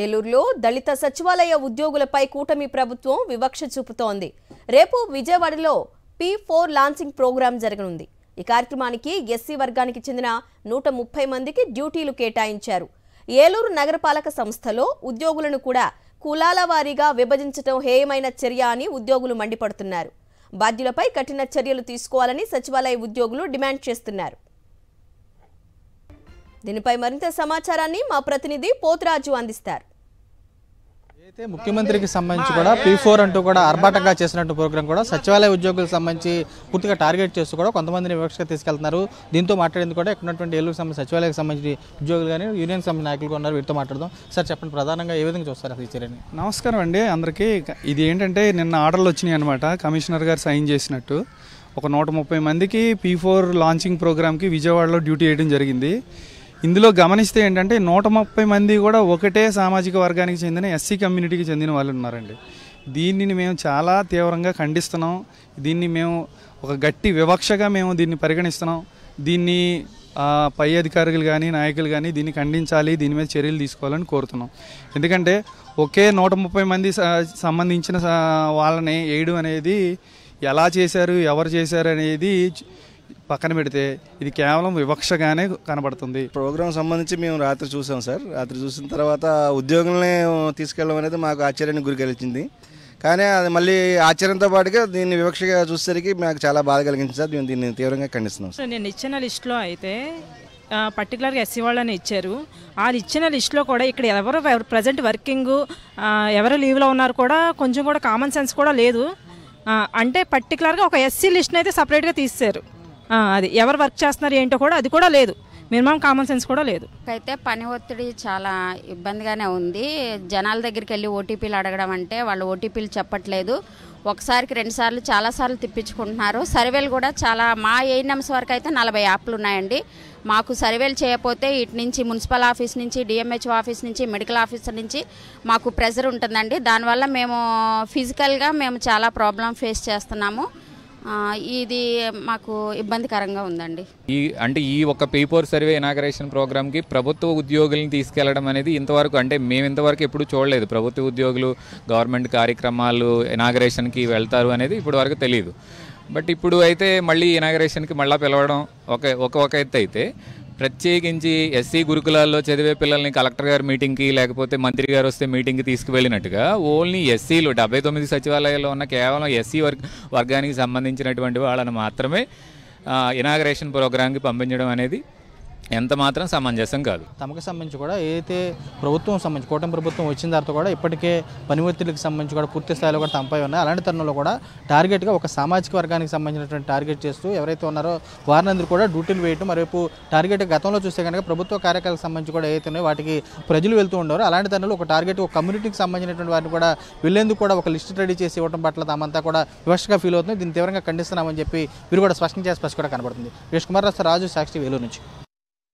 ఏలూరులో దళిత సచివాలయ ఉద్యోగులపై కూటమి ప్రభుత్వం వివక్ష చూపుతోంది. రేపు విజయవాడలో P4 లాంచింగ్ ప్రోగ్రాం జరగనుంది. ఈ కార్యక్రమానికి ఎస్సీ వర్గానికి చెందిన 130 మందికి డ్యూటీలు కేటాయించారు. ఏలూరు నగరపాలక సంస్థలో ఉద్యోగులను కూడా కులాల వారీగా విభజించడం హేయమైన చర్య అని ఉద్యోగులు మండిపడుతున్నారు. బాధ్యులపై కఠిన చర్యలు తీసుకోవాలని సచివాలయ ఉద్యోగులు డిమాండ్ చేస్తున్నారు. దీనిపై మరింత సమాచారాన్ని మా ప్రతినిధి పోతురాజు అందిస్తారు. అయితే ముఖ్యమంత్రికి సంబంధించి కూడా P4 అంటూ కూడా ఆర్భాటంగా చేసినట్టు ప్రోగ్రాం కూడా సచివాలయ ఉద్యోగులకు సంబంధించి పూర్తిగా టార్గెట్ చేస్తూ కూడా కొంతమందిని వివక్షగా తీసుకెళ్తున్నారు. దీంతో మాట్లాడేందుకు కూడా ఇక్కడ ఉన్నటువంటి ఏలూరు సచివాలయానికి సంబంధించి ఉద్యోగులు కానీ యూనియన్ సంబంధించిన నాయకులు ఉన్నారు. వీటితో మాట్లాడదాం. సార్ చెప్పండి, ప్రధానంగా ఏ విధంగా చూస్తారు అసలు ఈ చర్యని? నమస్కారం అండి అందరికీ. ఇది ఏంటంటే నిన్న ఆర్డర్లు వచ్చినాయి అనమాట. కమిషనర్ గారు సైన్ చేసినట్టు ఒక 130 మందికి P4 లాంచింగ్ ప్రోగ్రామ్కి విజయవాడలో డ్యూటీ వేయడం జరిగింది. ఇందులో గమనిస్తే ఏంటంటే 130 మంది కూడా ఒకటే సామాజిక వర్గానికి చెందిన ఎస్సీ కమ్యూనిటీకి చెందిన వాళ్ళు ఉన్నారండి. దీనిని మేము చాలా తీవ్రంగా ఖండిస్తున్నాం. దీన్ని మేము ఒక గట్టి వివక్షగా మేము దీన్ని పరిగణిస్తున్నాం. దీన్ని పై అధికారులు కానీ నాయకులు కానీ దీన్ని ఖండించాలి, దీని మీద చర్యలు తీసుకోవాలని కోరుతున్నాం. ఎందుకంటే ఒకే 130 మంది సంబంధించిన వాళ్ళని వేయడం అనేది ఎలా చేశారు, ఎవరు చేశారు అనేది పక్కన పెడితే ఇది కేవలం వివక్షగానే కనబడుతుంది. ప్రోగ్రాం సంబంధించి మేము రాత్రి చూసాం సార్. రాత్రి చూసిన తర్వాత ఉద్యోగుల్ని తీసుకెళ్ళడం అనేది మాకు ఆశ్చర్యానికి గురి కలిగించింది. కానీ అది మళ్ళీ ఆశ్చర్యంతో పాటుగా దీన్ని వివక్షగా చూసేసరికి మాకు చాలా బాధ కలిగించింది సార్. మేము దీన్ని తీవ్రంగా ఖండిస్తున్నాం సార్. నేను ఇచ్చిన లిస్టులో అయితే పర్టికులర్గా ఎస్సీ వాళ్ళని ఇచ్చారు. ఆ ఇచ్చిన లిస్టులో కూడా ఇక్కడ ఎవరు ప్రజెంట్ వర్కింగ్ ఎవరు లీవ్లో ఉన్నారు కూడా కొంచెం కూడా కామన్ సెన్స్ కూడా లేదు. అంటే పర్టికులర్గా ఒక ఎస్సీ లిస్ట్ని అయితే సపరేట్గా తీశారు. అది ఎవరు వర్క్ చేస్తున్నారు ఏంటో కూడా అది కూడా లేదు. మినిమం కామన్ సెన్స్ కూడా లేదు. అయితే పని ఒత్తిడి చాలా ఇబ్బందిగానే ఉంది. జనాల దగ్గరికి వెళ్ళి ఓటీపీలు అడగడం అంటే వాళ్ళు ఓటీపీలు చెప్పట్లేదు. ఒకసారికి 2 సార్లు చాలాసార్లు తిప్పించుకుంటున్నారు. సర్వేలు కూడా చాలా మా ఏఎన్ఎంస్ వరకు అయితే 40 యాప్లు ఉన్నాయండి. మాకు సర్వేలు చేయకపోతే ఇటు నుంచి మున్సిపల్ ఆఫీస్ నుంచి, డిఎంహెచ్ఓ ఆఫీస్ నుంచి, మెడికల్ ఆఫీసర్ నుంచి మాకు ప్రెజర్ ఉంటుందండి. దానివల్ల మేము ఫిజికల్గా మేము చాలా ప్రాబ్లం ఫేస్ చేస్తున్నాము. ఇది మాకు ఇబ్బందికరంగా ఉందండి. ఈ ఒక P4 సర్వే ఇనాగరేషన్ ప్రోగ్రామ్కి ప్రభుత్వ ఉద్యోగులను తీసుకెళ్లడం అనేది ఇంతవరకు మేము ఇంతవరకు ఎప్పుడు చూడలేదు. ప్రభుత్వ ఉద్యోగులు గవర్నమెంట్ కార్యక్రమాలు ఇనాగరేషన్కి వెళ్తారు అనేది ఇప్పుడు వరకు తెలియదు. బట్ ఇప్పుడు అయితే మళ్ళీ ఇనాగరేషన్కి మళ్ళీ పిలవడం ఒక ఎత్తు అయితే, ప్రత్యేకించి ఎస్సీ గురుకులాల్లో చదివే పిల్లల్ని కలెక్టర్ గారు మీటింగ్కి లేకపోతే మంత్రి గారు వస్తే మీటింగ్కి తీసుకువెళ్ళినట్టుగా ఓన్లీ ఎస్సీలు 79 సచివాలయాల్లో ఉన్న కేవలం ఎస్సీ వర్గానికి సంబంధించినటువంటి వాళ్ళని మాత్రమే ఇనాగరేషన్ ప్రోగ్రాంకి పంపించడం అనేది ఎంత మాత్రం సమంజసం కాదు. తమకు సంబంధించి కూడా ఏదైతే ప్రభుత్వం సంబంధించి కూటమి ప్రభుత్వం వచ్చిన తర్వాత కూడా ఇప్పటికే పని ఒత్తిడికి సంబంధించి కూడా పూర్తి స్థాయిలో కూడా తమపై ఉన్నాయి. అలాంటి తరుణంలో కూడా టార్గెట్గా ఒక సామాజిక వర్గానికి సంబంధించినటువంటి టార్గెట్ చేస్తూ ఎవరైతే ఉన్నారో వారినందరూ కూడా డ్యూటీలు వేయటం, మరోవైపు టార్గెట్ గతంలో చూస్తే కనుక ప్రభుత్వ కార్యక్రమాలకు సంబంధించి కూడా ఏదైతే ఉన్నాయో వాటికి ప్రజలు వెళ్తూ ఉండరు. అలాంటి తరుణంలో ఒక టార్గెట్ ఒక కమ్యూనిటీకి సంబంధించినటువంటి వారిని కూడా వెళ్లేందుకు కూడా ఒక లిస్ట్ రెడీ చేసి ఇవ్వడం పట్ల తామంతా కూడా వివక్షగా ఫీల్ అవుతుంది. దీన్ని తీవ్రంగా ఖండిస్తున్నామని చెప్పి వీరు కూడా స్పష్టం చేసి కూడా కనబడుతుంది. వీరేష్ కుమార్ రాజు, సాక్షి, ఏలూరు నుంచి.